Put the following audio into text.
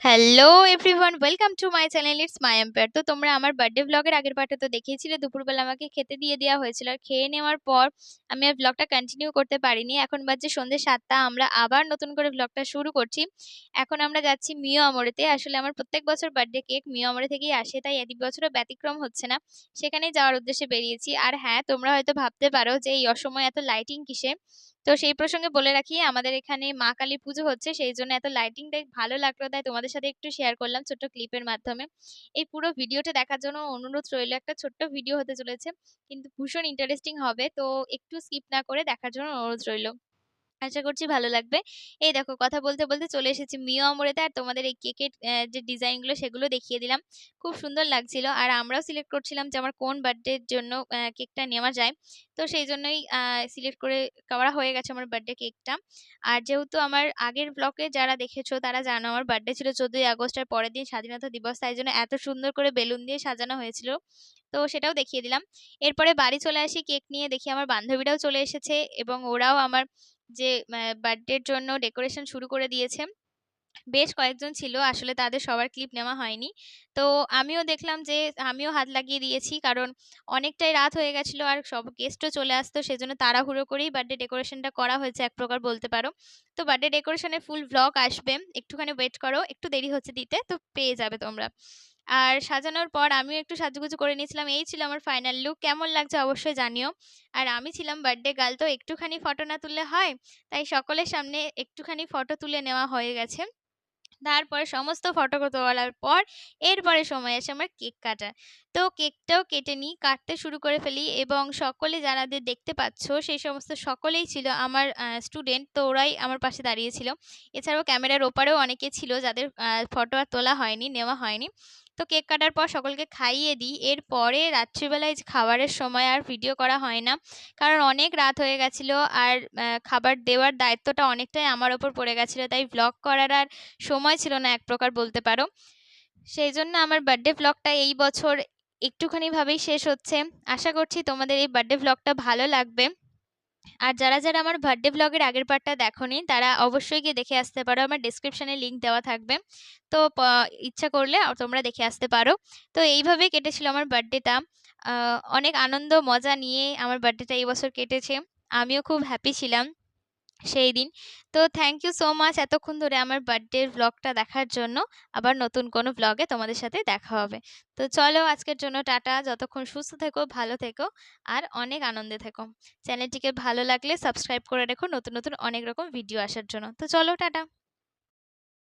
Hello everyone, welcome to my channel it's my empire. তো তোমরা আমার বার্থডে ব্লগের আগের পার্টে তো দেখিয়েছিলে দুপুরবেলা আমাকে খেতে দিয়ে দেওয়া হয়েছিল, আর খেয়ে নেওয়ার পর আমি আর ব্লগটা কন্টিনিউ করতে পারিনি। এখন বাজে সন্ধ্যে 7টা, আমরা আবার নতুন করে ব্লগটা শুরু করছি। এখন আমরা যাচ্ছি মিও আমরেতে। আসলে আমার প্রত্যেক বছর বার্থডে কেক মিও আমরে থেকেই আসে, তাই এই বছরও ব্যতিক্রম হচ্ছে না। সেখানেই যাওয়ার উদ্দেশ্যে বেরিয়েছি। আর হ্যাঁ, তোমরা হয়তো ভাবতে পারো যে এই অসময়ে এত লাইটিং কিসে। তো সেই প্রসঙ্গে বলে রাখি, আমাদের এখানে মা কালী পুজো হচ্ছে, সেই জন্য এত লাইটিং দেখ ভালো লাগলো, তাই তোমাদের সাথে একটু শেয়ার করলাম ছোট্ট ক্লিপের মাধ্যমে। এই পুরো ভিডিওটা দেখার জন্য অনুরোধ রইল। একটা ছোট্ট ভিডিও হতে চলেছে, কিন্তু ভীষণ ইন্টারেস্টিং হবে, তো একটু স্কিপ না করে দেখার জন্য অনুরোধ রইল। আশা করছি ভালো লাগবে। এই দেখো, কথা বলতে বলতে চলে এসেছি মিও আমরেতে, আর তোমাদের এই কেকের যে ডিজাইনগুলো সেগুলো দেখিয়ে দিলাম। খুব সুন্দর লাগছিল, আর আমরাও সিলেক্ট করছিলাম যে আমার কোন বার্থডের জন্য কেকটা নেওয়া যায়। তো সেই জন্যই সিলেক্ট করা হয়ে গেছে আমার বার্থডে কেকটা। আর যেহেতু আমার আগের ব্লগে যারা দেখেছো তারা জানো আমার বার্থডে ছিল 14ই আগস্ট, আর পরের দিন স্বাধীনতা দিবস, তাই জন্য এত সুন্দর করে বেলুন দিয়ে সাজানো হয়েছিল। তো সেটাও দেখিয়ে দিলাম। এরপরে বাড়ি চলে আসি কেক নিয়ে, দেখি আমার বান্ধবীরাও চলে এসেছে এবং ওরাও আমার যে বার্থডের জন্য ডেকোরেশন শুরু করে দিয়েছে। বেশ কয়েকজন ছিল, আসলে তাদের সবার ক্লিপ নেওয়া হয়নি। তো আমিও দেখলাম যে আমিও হাত লাগিয়ে দিয়েছি, কারণ অনেকটাই রাত হয়ে গেছিল আর সব গেস্টও চলে আসতো, সেজন্য তাড়াহুড়ো করেই বার্থডে ডেকোরেশনটা করা হয়েছে এক প্রকার বলতে পারো। তো বার্থডে ডেকোরেশনের ফুল ভ্লগ আসবে, একটুখানি ওয়েট করো, একটু দেরি হচ্ছে দিতে, তো পেয়ে যাবে তোমরা। আর সাজানোর পর আমিও একটু সাজুগুজু করে নিয়েছিলাম। এই ছিল আমার ফাইনাল লুক। কেমন লাগছে অবশ্যই জানিও। আর আমি ছিলাম বার্থডে গার্ল, তো একটুখানি ফটো না তুললে হয়, তাই সকলের সামনে একটুখানি ফটো তুলে নেওয়া হয়ে গেছে। তারপরে সমস্ত ফটো তোলার পর এরপরে সময় আসে আমার কেক কাটার। তো কেকটাও কেটে নিই, কাটতে শুরু করে ফেলি, এবং সকলে যারাদের দেখতে পাচ্ছ সেই সমস্ত সকলেই ছিল আমার স্টুডেন্ট, তো ওরাই আমার পাশে দাঁড়িয়েছিল। এছাড়াও ক্যামেরার ওপারেও অনেকে ছিল যাদের ফটো আর তোলা হয়নি, নেওয়া হয়নি। তো কেক কাটার পর সকলকে খাইয়ে দিই। এরপরে রাত্রিবেলায় খাবারের সময় আর ভিডিও করা হয় না, কারণ অনেক রাত হয়ে গেছিলো, আর খাবার দেওয়ার দায়িত্বটা অনেকটাই আমার ওপর পড়ে গেছিলো, তাই ব্লগ করার আর সময় ছিল না এক প্রকার বলতে পারো। সেই জন্য আমার বার্থডে ভ্লগটা এই বছর একটুখানি ভাবেই শেষ হচ্ছে। আশা করছি তোমাদের এই বার্থডে ভ্লগটা ভালো লাগবে। আর যারা যারা আমার বার্থডে ভ্লগের আগের পার্টটা দেখোনি তারা অবশ্যই গিয়ে দেখে আসতে পারো, আমার ডেসক্রিপশনে লিঙ্ক দেওয়া থাকবে। তো ইচ্ছা করলে তোমরা দেখে আসতে পারো। তো এইভাবেই কেটেছিল আমার বার্থডেটা। অনেক আনন্দ মজা নিয়ে আমার বার্থডেটা এই বছর কেটেছে। আমিও খুব হ্যাপি ছিলাম সেই দিন। তো থ্যাংক ইউ সো মাচ এতক্ষণ ধরে আমার বার্থডের ব্লগটা দেখার জন্য। আবার নতুন কোনো ব্লগে তোমাদের সাথে দেখা হবে। তো চলো আজকের জন্য টাটা। যতক্ষণ সুস্থ থেকো, ভালো থেকো, আর অনেক আনন্দে থেকো। চ্যানেলটিকে ভালো লাগলে সাবস্ক্রাইব করে রেখো নতুন নতুন অনেক রকম ভিডিও আসার জন্য। তো চলো টাটা।